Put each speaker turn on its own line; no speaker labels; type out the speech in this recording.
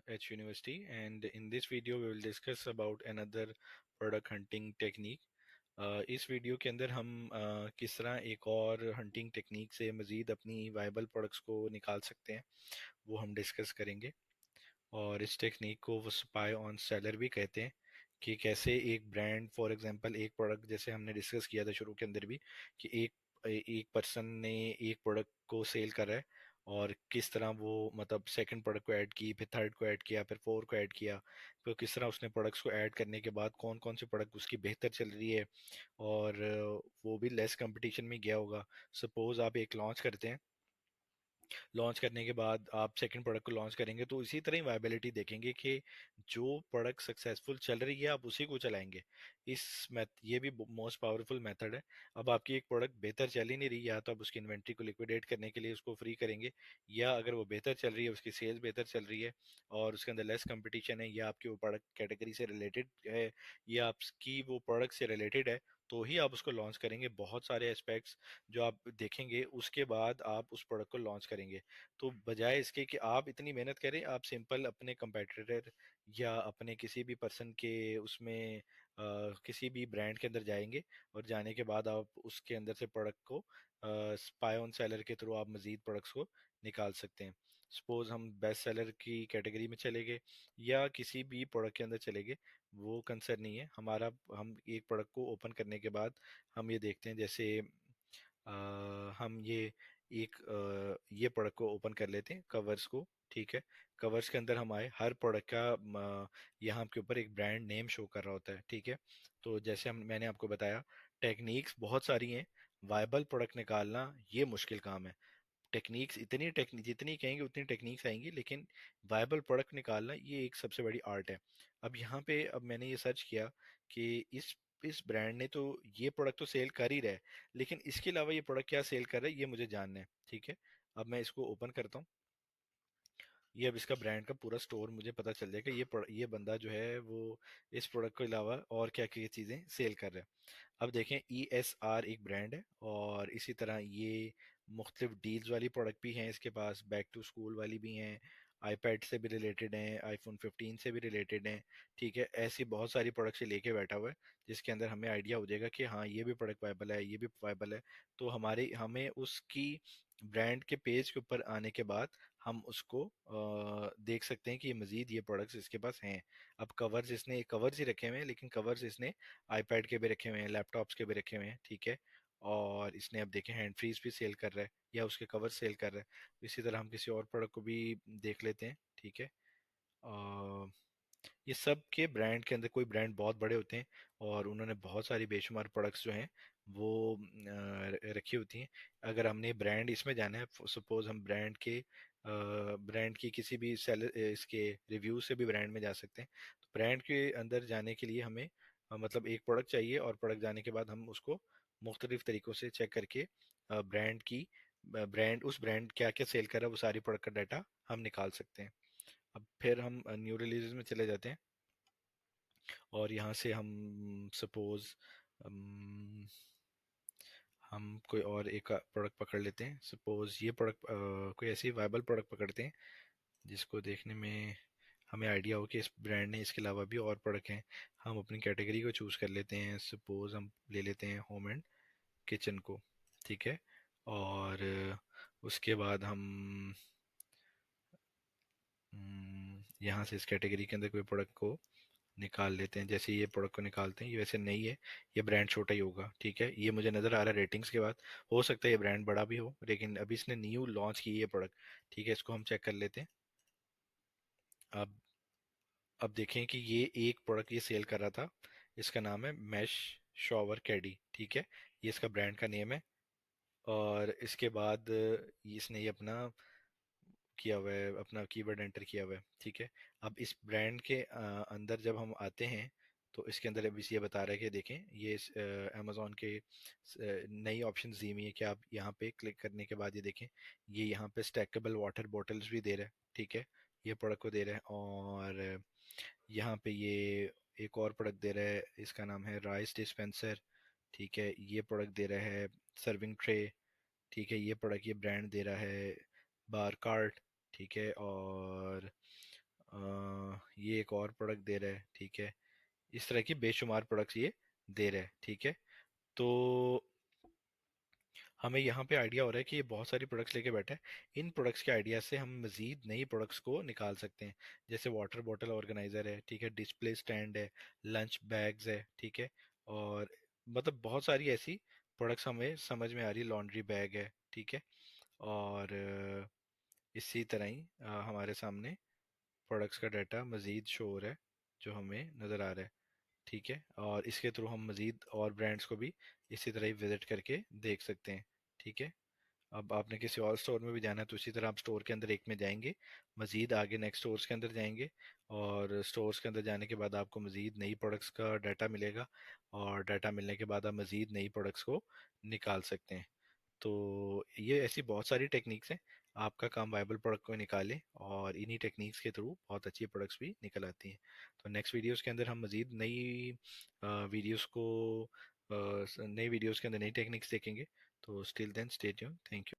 H University, and in this video we will discuss about another product hunting technique. इस video के अंदर हम किस तरह एक और हंटिंग टेक्निक से मज़ीद अपनी वायबल प्रोडक्ट्स को निकाल सकते हैं वो हम डिस्कस करेंगे। और इस टेक्निक को वो स्पाई ऑन सेलर भी कहते हैं कि कैसे एक ब्रांड, फॉर एग्जांपल एक प्रोडक्ट, जैसे हमने डिस्कस किया था शुरू के अंदर भी, कि एक पर्सन ने एक प्रोडक्ट को सेल करा है और किस तरह वो मतलब सेकंड प्रोडक्ट को ऐड की, फिर थर्ड को ऐड किया, फिर फोर्थ को ऐड किया, फिर किस तरह उसने प्रोडक्ट्स को ऐड करने के बाद कौन कौन से प्रोडक्ट उसकी बेहतर चल रही है, और वो भी लेस कंपटीशन में गया होगा। सपोज आप एक लॉन्च करते हैं, लॉन्च करने के बाद आप सेकंड प्रोडक्ट को लॉन्च करेंगे तो इसी तरह ही वायबिलिटी देखेंगे कि जो प्रोडक्ट सक्सेसफुल चल रही है आप उसी को चलाएंगे। ये भी मोस्ट पावरफुल मेथड है। अब आपकी एक प्रोडक्ट बेहतर चल ही नहीं रही, या तो आप उसकी इन्वेंट्री को लिक्विडेट करने के लिए उसको फ्री करेंगे, या अगर वो बेहतर चल रही है, उसकी सेल्स बेहतर चल रही है और उसके अंदर लेस कंपटीशन है, या आपकी वो प्रोडक्ट कैटेगरी से रिलेटेड है, या आपकी वो प्रोडक्ट से रिलेटेड है, तो ही आप उसको लॉन्च करेंगे। बहुत सारे एस्पेक्ट्स जो आप देखेंगे उसके बाद आप उस प्रोडक्ट को लॉन्च करेंगे। तो बजाय इसके कि आप इतनी मेहनत करें, आप सिंपल अपने कंपेटिटर या अपने किसी भी पर्सन के उसमें किसी भी ब्रांड के अंदर जाएंगे, और जाने के बाद आप उसके अंदर से प्रोडक्ट को स्पाई ऑन सेलर के थ्रू आप मजीद प्रोडक्ट्स को निकाल सकते हैं। सपोज हम बेस्ट सेलर की कैटेगरी में चले गए या किसी भी प्रोडक्ट के अंदर चले गए, वो कंसर्न नहीं है हमारा। हम एक प्रोडक्ट को ओपन करने के बाद हम ये देखते हैं, जैसे हम ये प्रोडक्ट को ओपन कर लेते हैं, कवर्स को। ठीक है, कवर्स के अंदर हम आए, हर प्रोडक्ट का यहाँ के ऊपर एक ब्रांड नेम शो कर रहा होता है। ठीक है, तो जैसे हम मैंने आपको बताया, टेक्निक्स बहुत सारी हैं। वायबल प्रोडक्ट निकालना ये मुश्किल काम है। टेक्निक्स इतनी टेक्निक जितनी कहेंगे उतनी टेक्निक्स आएंगी, लेकिन वायबल प्रोडक्ट निकालना ये एक सबसे बड़ी आर्ट है। अब यहाँ पे अब मैंने ये सर्च किया कि इस ब्रांड ने तो ये प्रोडक्ट तो सेल कर ही रहा है, लेकिन इसके अलावा ये प्रोडक्ट क्या सेल कर रहा है ये मुझे जानना है। ठीक है, अब मैं इसको ओपन करता हूँ। ये अब इसका ब्रांड का पूरा स्टोर मुझे पता चल जाएगा, ये बंदा जो है वो इस प्रोडक्ट के अलावा और क्या क्या चीज़ें सेल कर रहा है। अब देखें, ESR एक ब्रांड है, और इसी तरह ये मुख्तलिफ डील्स वाली प्रोडक्ट भी हैं इसके पास, बैक टू स्कूल वाली भी हैं, आईपैड से भी रिलेटेड हैं, आईफोन 15 से भी रिलेटेड हैं। ठीक है, ऐसी बहुत सारी प्रोडक्ट से लेके बैठा हुआ है, जिसके अंदर हमें आइडिया हो जाएगा कि हाँ ये भी प्रोडक्ट वायबल है, ये भी वायबल है। तो हमें उसकी ब्रांड के पेज के ऊपर आने के बाद हम उसको देख सकते हैं कि ये मजीद ये प्रोडक्ट्स इसके पास हैं। अब कवर्स ही रखे हुए हैं, लेकिन कवर्स इसने आईपैड के भी रखे हुए हैं, लैपटॉप्स के भी रखे हुए हैं। ठीक है, और इसने अब देखें हैंड फ्रीज भी सेल कर रहा है या उसके कवर सेल कर रहा है। इसी तरह हम किसी और प्रोडक्ट को भी देख लेते हैं। ठीक है, ये सब के ब्रांड के अंदर, कोई ब्रांड बहुत बड़े होते हैं और उन्होंने बहुत सारी बेशुमार प्रोडक्ट्स जो हैं वो रखी होती हैं। अगर हमने ब्रांड इसमें जाना है, सपोज हम ब्रांड की किसी भी इसके रिव्यू से भी ब्रांड में जा सकते हैं। तो ब्रांड के अंदर जाने के लिए हमें मतलब एक प्रोडक्ट चाहिए, और प्रोडक्ट जाने के बाद हम उसको मुख्तलिफ तरीकों से चेक करके उस ब्रांड क्या क्या सेल कर रहा है वो सारी प्रोडक्ट का डाटा हम निकाल सकते हैं। अब फिर हम न्यू रिलीज में चले जाते हैं, और यहाँ से हम सपोज हम कोई और एक प्रोडक्ट पकड़ लेते हैं। सपोज ये प्रोडक्ट कोई ऐसी वायबल प्रोडक्ट पकड़ते हैं जिसको देखने में हमें आइडिया हो कि इस ब्रांड ने इसके अलावा भी और प्रोडक्ट हैं। हम अपनी कैटेगरी को चूज कर लेते हैं, सपोज हम ले लेते हैं होम एंड किचन को। ठीक है, और उसके बाद हम यहाँ से इस कैटेगरी के अंदर कोई प्रोडक्ट को निकाल लेते हैं। जैसे ये प्रोडक्ट को निकालते हैं, ये वैसे नहीं है, ये ब्रांड छोटा ही होगा। ठीक है, ये मुझे नजर आ रहा है रेटिंग्स के बाद। हो सकता है ये ब्रांड बड़ा भी हो, लेकिन अभी इसने न्यू लॉन्च की है प्रोडक्ट। ठीक है, इसको हम चेक कर लेते हैं। अब अब देखें कि ये एक प्रोडक्ट ये सेल कर रहा था, इसका नाम है मैश शॉवर कैडी। ठीक है, ये इसका ब्रांड का नेम है, और इसके बाद इसने ये अपना किया हुआ है, अपना कीवर्ड एंटर किया हुआ है। ठीक है, अब इस ब्रांड के अंदर जब हम आते हैं तो इसके अंदर अभी ये बता रहा है कि देखें, ये अमेजोन के नई ऑप्शंस दी हुई है कि आप यहाँ पे क्लिक करने के बाद ये देखें, ये यहाँ पे स्टैकेबल वाटर बॉटल्स भी दे रहा है। ठीक है, ये प्रोडक्ट को दे रहा है, और यहाँ पे ये एक और प्रोडक्ट दे रहा है, इसका नाम है राइस डिस्पेंसर। ठीक है, ये प्रोडक्ट दे रहा है सर्विंग ट्रे। ठीक है, ये प्रोडक्ट ये ब्रांड दे रहा है बार कार्ट। ठीक है, और ये एक और प्रोडक्ट दे रहा है, ठीक है। इस तरह की बेशुमार प्रोडक्ट्स ये दे रहा है, ठीक है। तो हमें यहाँ पे आइडिया हो रहा है कि ये बहुत सारी प्रोडक्ट्स लेके बैठा है। इन प्रोडक्ट्स के आइडिया से हम मजीद नई प्रोडक्ट्स को निकाल सकते हैं। जैसे वाटर बॉटल ऑर्गेनाइजर है, ठीक है, डिस्प्ले स्टैंड है, लंच बैग्स है, ठीक है। और मतलब बहुत सारी ऐसी प्रोडक्ट्स हमें समझ में आ रही, लॉन्ड्री बैग है, ठीक है। और इसी तरह ही हमारे सामने प्रोडक्ट्स का डाटा मजीद शो हो रहा है, जो हमें नज़र आ रहा है, ठीक है। और इसके थ्रू हम मजीद और ब्रांड्स को भी इसी तरह ही विजिट करके देख सकते हैं, ठीक है। अब आपने किसी और स्टोर में भी जाना है तो इसी तरह आप स्टोर के अंदर एक में जाएंगे, मजीद आगे नेक्स्ट स्टोर्स के अंदर जाएंगे, और स्टोर्स के अंदर जाने के बाद आपको मजीद नई प्रोडक्ट्स का डाटा मिलेगा, और डाटा मिलने के बाद आप मजीद नई प्रोडक्ट्स को निकाल सकते हैं। तो ये ऐसी बहुत सारी टेक्निक्स हैं। आपका काम वायबल प्रोडक्ट को निकालें, और इन्हीं टेक्निक्स के थ्रू बहुत अच्छी प्रोडक्ट्स भी निकल आती हैं। तो नेक्स्ट वीडियोस के अंदर हम मजीद नई वीडियोस को नई वीडियोस के अंदर नई टेक्निक्स देखेंगे। तो still then stay tune, thank you.